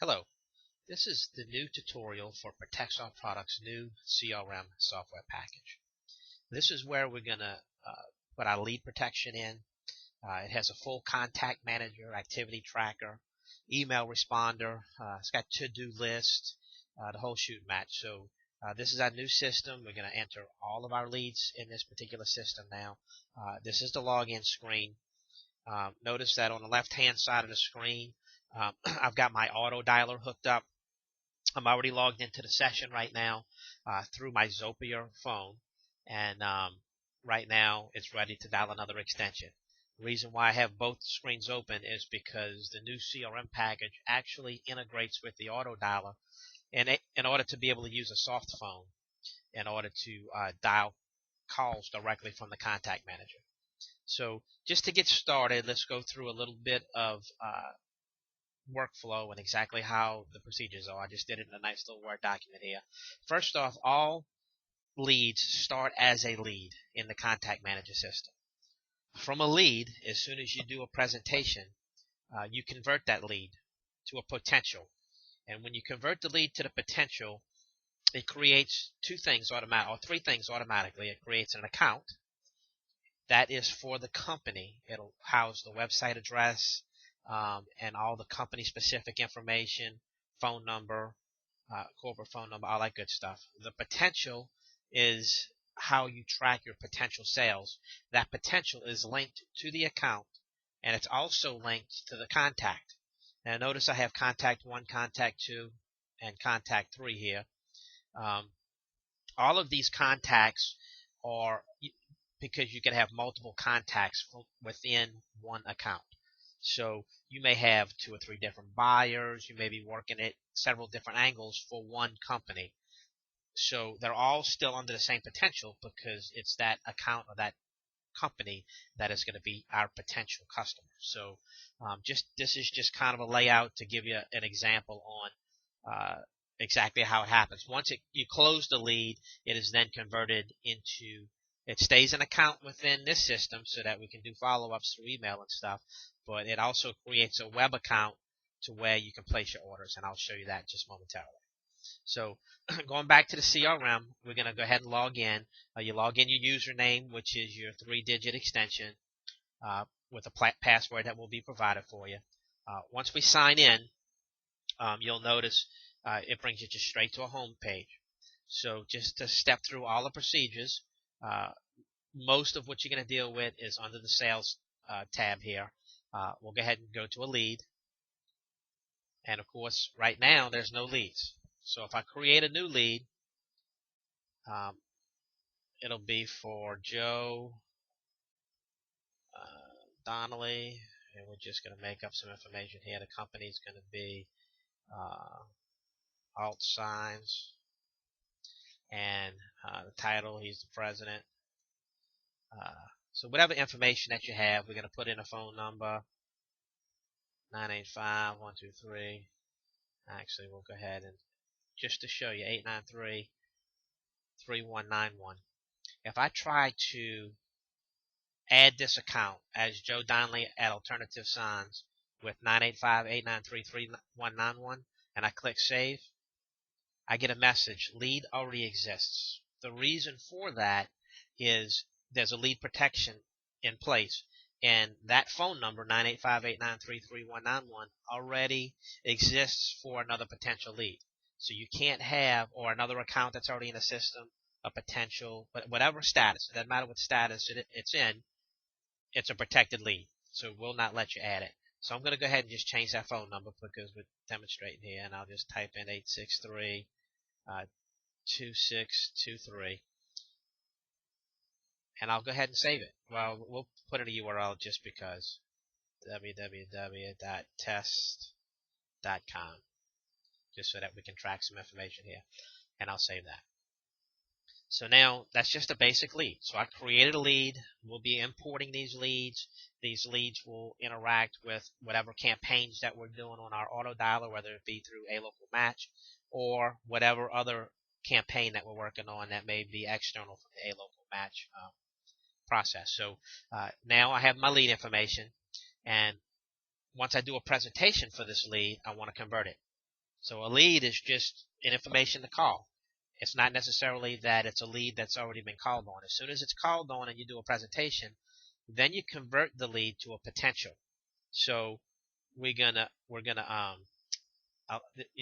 Hello, this is the new tutorial for Protexall Products' new CRM software package. This is where we're going to put our lead protection in. It has a full contact manager, activity tracker, email responder. It's got to-do list, the whole shoot match. So this is our new system. We're going to enter all of our leads in this particular system now. This is the login screen. Notice that on the left-hand side of the screen, I've got my auto dialer hooked up. I'm already logged into the session right now through my Zopier phone, and right now it's ready to dial another extension. The reason why I have both screens open is because the new CRM package actually integrates with the auto dialer in order to be able to use a soft phone in order to dial calls directly from the contact manager. So just to get started, let's go through a little bit of workflow and exactly how the procedures are. I just did it in a nice little Word document here. First off, all leads start as a lead in the contact manager system. From a lead, as soon as you do a presentation, you convert that lead to a potential. And when you convert the lead to the potential, it creates three things automatically. It creates an account that is for the company. It'll house the website address, and all the company specific information, phone number, corporate phone number, all that good stuff. The potential is how you track your potential sales. That potential is linked to the account, and it's also linked to the contact. Now notice I have contact 1, contact 2, and contact 3 here. All of these contacts are because you can have multiple contacts within one account. So you may have 2 or 3 different buyers. You may be working at several different angles for one company. So they're all still under the same potential because it's that account or that company that is going to be our potential customer. So this is just kind of a layout to give you an example on exactly how it happens. Once you close the lead, it is then converted into, it stays an account within this system so that we can do follow-ups through email and stuff, but it also creates a web account to where you can place your orders, and I'll show you that just momentarily. So going back to the CRM, we're going to go ahead and log in. You log in your username, which is your 3-digit extension, with a password that will be provided for you. Once we sign in, you'll notice it brings you just straight to a home page. So just to step through all the procedures, most of what you're going to deal with is under the sales tab here. We'll go ahead and go to a lead. And of course, right now, there's no leads. So if I create a new lead, it'll be for Joe Donnelly. And we're just going to make up some information here. The company's going to be Alt Signs. And the title, he's the president. So whatever information that you have, we're going to put in a phone number, 985-123. Actually, we'll go ahead and just to show you, 893-3191. If I try to add this account as Joe Donnelly at Alternative Signs with 985-893-3191, and I click Save, I get a message, lead already exists. The reason for that is there's a lead protection in place, and that phone number, 985-893-3191, already exists for another potential lead. So you can't have, or another account that's already in the system, a potential, whatever status, it doesn't matter what status it's in, it's a protected lead. So we'll not let you add it. So I'm going to go ahead and just change that phone number because we're demonstrating here, and I'll just type in 863-2623. And I'll go ahead and save it. Well, we'll put in a URL just because, www.test.com, just so that we can track some information here. And I'll save that. So now that's just a basic lead. So I created a lead. We'll be importing these leads. These leads will interact with whatever campaigns that we're doing on our auto dialer, whether it be through a local match or whatever other campaign that we're working on that may be external from the a local match process. So now I have my lead information, and once I do a presentation for this lead, I want to convert it. So a lead is just an information to call. It's not necessarily that it's a lead that's already been called on. As soon as it's called on and you do a presentation, then you convert the lead to a potential. So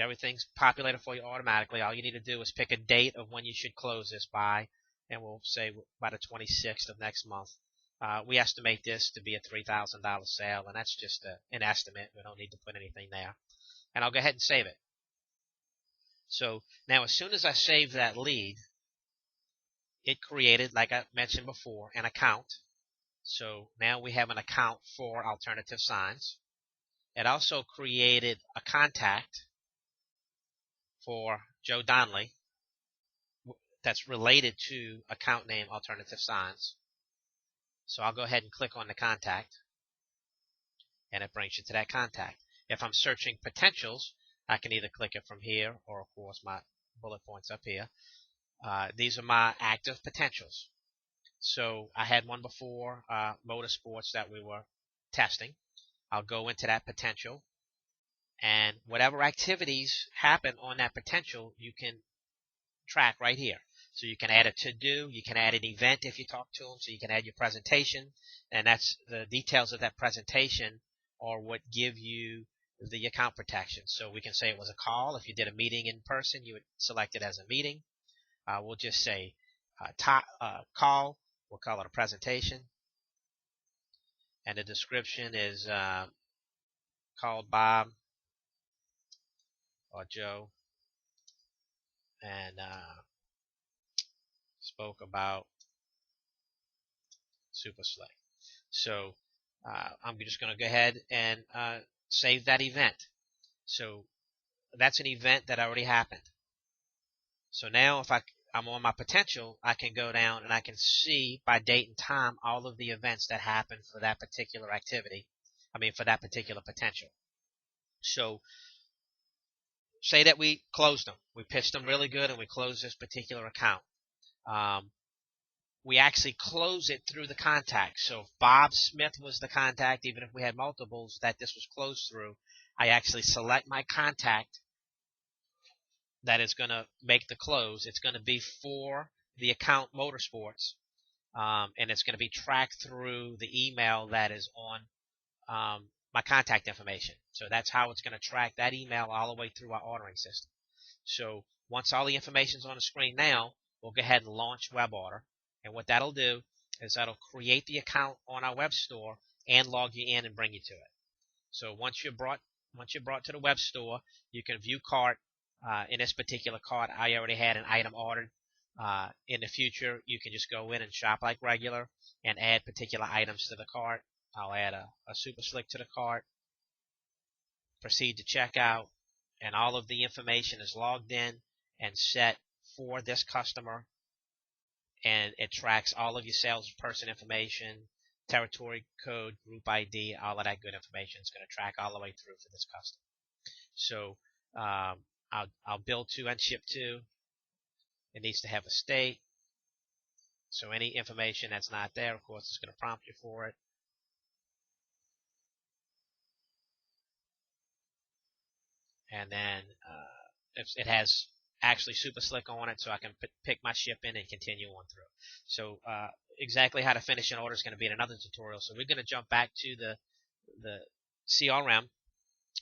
everything's populated for you automatically. All you need to do is pick a date of when you should close this by, and we'll say by the 26th of next month. We estimate this to be a $3,000 sale, and that's just an estimate. We don't need to put anything there. And I'll go ahead and save it. So now as soon as I save that lead, it created, like I mentioned before, an account. So now we have an account for alternative signs. It also created a contact for Joe Donnelly that's related to account name alternative signs. So I'll go ahead and click on the contact, and it brings you to that contact. If I'm searching potentials, I can either click it from here or, of course, my bullet points up here. These are my active potentials. So I had one before, motorsports, that we were testing. I'll go into that potential, and whatever activities happen on that potential, you can track right here. So you can add a to-do, you can add an event if you talk to them, so you can add your presentation, and that's the details of that presentation are what give you the account protection. So we can say it was a call. If you did a meeting in person, you would select it as a meeting. We'll just say call. We'll call it a presentation. And the description is called Bob or Joe and spoke about Super Slick. So I'm just going to go ahead and save that event. So that's an event that already happened. So now if I'm on my potential, I can go down and I can see by date and time all of the events that happened for that particular activity. For that particular potential. So say that we closed them. We pitched them really good and we closed this particular account. We actually close it through the contact. So if Bob Smith was the contact, even if we had multiples that this was closed through, I actually select my contact that is going to make the close. It's going to be for the account Motorsports, and it's going to be tracked through the email that is on my contact information. So that's how it's going to track that email all the way through our ordering system. So once all the information is on the screen now, we'll go ahead and launch web order. And what that'll do is that'll create the account on our web store and log you in and bring you to it. So once you're brought to the web store, you can view cart. In this particular cart, I already had an item ordered. In the future, you can just go in and shop like regular and add particular items to the cart. I'll add a Super Slick to the cart, proceed to checkout, and all of the information is logged in and set for this customer, and it tracks all of your salesperson information, territory code, group ID, all of that good information. It's going to track all the way through for this customer. So I'll bill to and ship to. It needs to have a state. So any information that's not there, of course, it's going to prompt you for it. And then if it has actually Super Slick on it, so I can pick my ship in and continue on through. So exactly how to finish an order is going to be in another tutorial. So we're going to jump back to the CRM.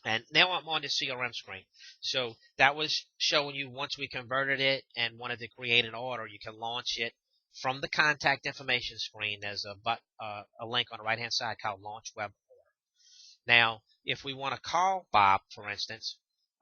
And now I'm on the CRM screen. So that was showing you once we converted it and wanted to create an order, you can launch it from the contact information screen. There's a link on the right-hand side called Launch Web Order. Now, if we want to call Bob, for instance,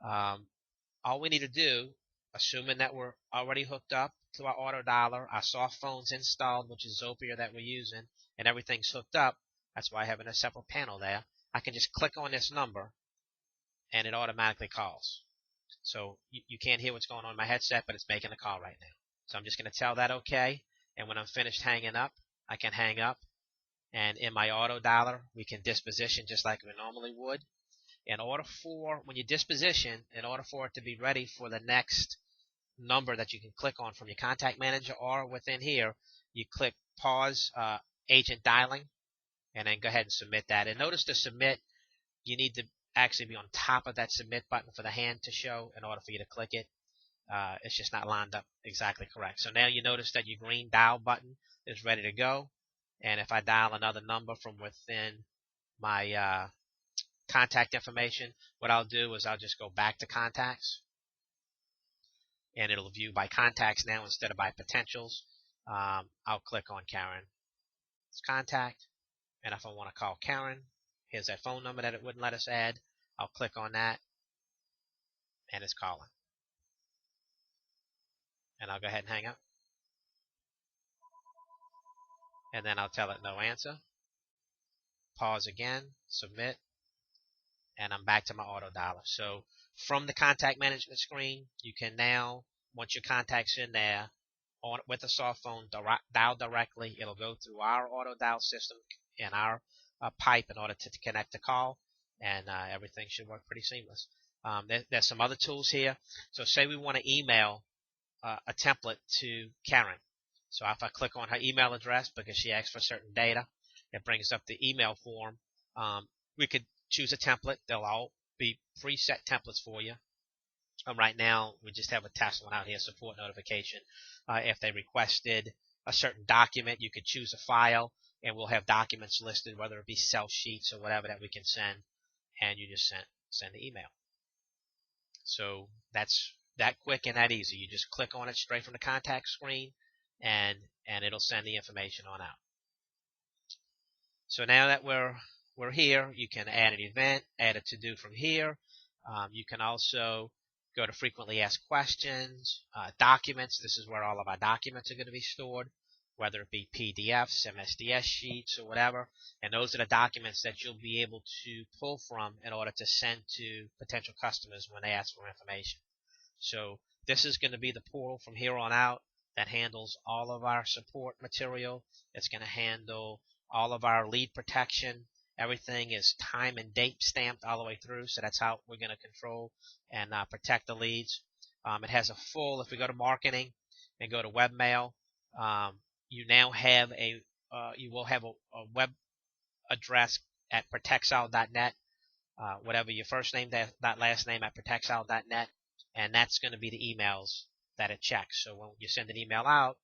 all we need to do, assuming that we're already hooked up to our auto dialer, our soft phone's installed, which is Zopia that we're using, and everything's hooked up, that's why I have a separate panel there, I can just click on this number and it automatically calls. So you can't hear what's going on in my headset, but it's making the call right now. So I'm just going to tell that okay, and when I'm finished hanging up, I can hang up, and in my auto dialer, we can disposition just like we normally would. When you disposition, in order for it to be ready for the next number that you can click on from your contact manager or within here, you click pause agent dialing, and then go ahead and submit that. And notice to submit, you need to actually be on top of that submit button for the hand to show in order for you to click it. It's just not lined up exactly correct. So now you notice that your green dial button is ready to go. And if I dial another number from within my contact information, what I'll do is I'll just go back to contacts, and it'll view by contacts now instead of by potentials. I'll click on Karen's contact, and if I want to call Karen, here's that phone number that it wouldn't let us add. I'll click on that, and it's calling. And I'll go ahead and hang up. And then I'll tell it no answer. Pause again, submit, and I'm back to my auto dialer. So from the contact management screen, you can now, once your contact's in there, with a soft phone, dial directly. It'll go through our auto dial system and our pipe in order to connect the call, and everything should work pretty seamless. There's some other tools here. So say we want to email a template to Karen. So if I click on her email address because she asked for certain data, it brings up the email form. We could choose a template. They'll all be preset templates for you. Right now, we just have a test one out here, support notification. If they requested a certain document, you could choose a file, and we'll have documents listed, whether it be Excel sheets or whatever that we can send, and you just send the email. So that's that quick and that easy. You just click on it straight from the contact screen, and it'll send the information on out. So now that we're here, you can add an event, add a to-do from here. You can also go to frequently asked questions, documents. This is where all of our documents are going to be stored, whether it be PDFs, MSDS sheets, or whatever. And those are the documents that you'll be able to pull from in order to send to potential customers when they ask for information. So this is going to be the portal from here on out that handles all of our support material. It's going to handle all of our lead protection. Everything is time and date stamped all the way through, so that's how we're going to control and protect the leads. It has a full, if we go to marketing and go to webmail, you now have you will have a web address at protexall.net, whatever your first name, that last name at protexall.net, and that's going to be the emails that it checks. So when you send an email out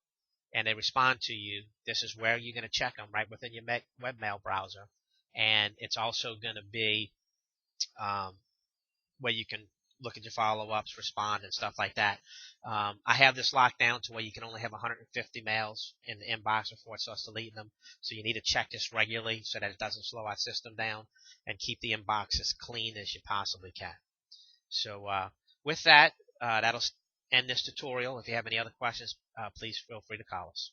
and they respond to you, this is where you're going to check them, right within your webmail browser. And it's also going to be where you can look at your follow-ups, respond, and stuff like that. I have this locked down to where you can only have 150 mails in the inbox before it starts deleting them. So you need to check this regularly so that it doesn't slow our system down, and keep the inbox as clean as you possibly can. So with that, that'll end this tutorial. If you have any other questions, please feel free to call us.